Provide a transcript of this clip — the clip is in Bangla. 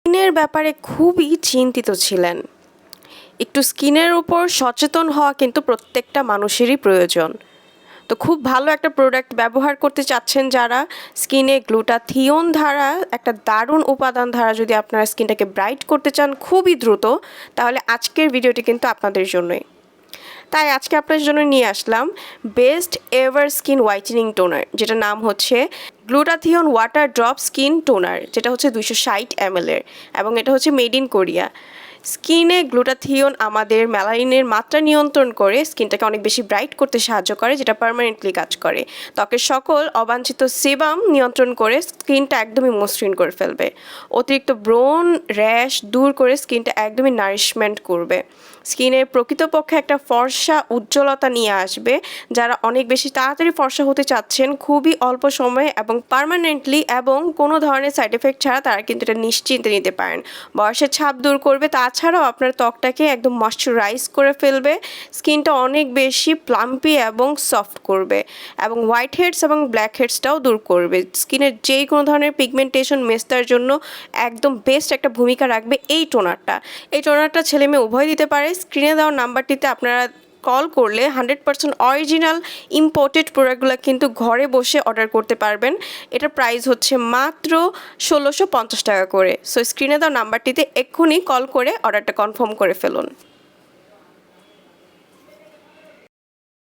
স্কিনের ব্যাপারে খুবই চিন্তিত ছিলেন। একটু স্কিনের উপর সচেতন হওয়া কিন্তু প্রত্যেকটা মানুষেরই প্রয়োজন। তো খুব ভালো একটা প্রোডাক্ট ব্যবহার করতে চাচ্ছেন যারা, স্কিনে গ্লুটাথিওন ধারা একটা দারুণ উপাদান ধারা যদি আপনারা স্কিনটাকে ব্রাইট করতে চান খুবই দ্রুত, তাহলে আজকের ভিডিওটি কিন্তু আপনাদের জন্যই। তাই আজকে আপনাদের জন্য নিয়ে আসলাম best ever skin whitening toner, যেটা নাম হচ্ছে glutathione water drop skin toner, যেটা হচ্ছে 260 ml এর, এবং এটা হচ্ছে মেড ইন কোরিয়া। স্কিনে গ্লুটাথিওন আমাদের মেলানিনের মাত্রা নিয়ন্ত্রণ করে স্কিনটাকে অনেক বেশি ব্রাইট করতে সাহায্য করে, যেটা পার্মানেন্টলি কাজ করে। ত্বকের সকল অবাঞ্ছিত সেবাম নিয়ন্ত্রণ করে স্কিনটা একদমই মসৃণ করে ফেলবে। অতিরিক্ত ব্রণ র্যাশ দূর করে স্কিনটা একদমই নারিশমেন্ট করবে। স্কিনের প্রকৃতপক্ষে একটা ফর্সা উজ্জ্বলতা নিয়ে আসবে। যারা অনেক বেশি তাড়াতাড়ি ফর্সা হতে চাচ্ছেন খুবই অল্প সময়ে এবং পার্মানেন্টলি এবং কোনো ধরনের সাইড এফেক্ট ছাড়া, তারা কিন্তু এটা নিশ্চিন্তে নিতে পারেন। বয়সের ছাপ দূর করবে, তাছাড়াও আপনার ত্বকটাকে একদম ময়শ্চারাইজ করে ফেলবে, স্কিনটা অনেক বেশি প্লাম্পি এবং সফট করবে, এবং হোয়াইট হেডস এবং ব্ল্যাক হেডসটাও দূর করবে। স্কিনের যেই কোনো ধরনের পিগমেন্টেশন মেস্তার জন্য একদম বেস্ট একটা ভূমিকা রাখবে এই টোনারটা। এই টোনারটা ছেলে মেয়ে উভয় দিতে পারে। স্ক্রিনে দেওয়া নাম্বারটিতে আপনারা কল করলে 100% অরিজিনাল ইম্পোর্টেড প্রোডাক্টগুলো কিন্তু ঘরে বসে অর্ডার করতে পারবেন। এটার প্রাইস হচ্ছে মাত্র 1650 টাকা করে। সো স্ক্রিনে দেওয়া নাম্বারটিতে এক্ষুনি কল করে অর্ডারটা কনফার্ম করে ফেলুন।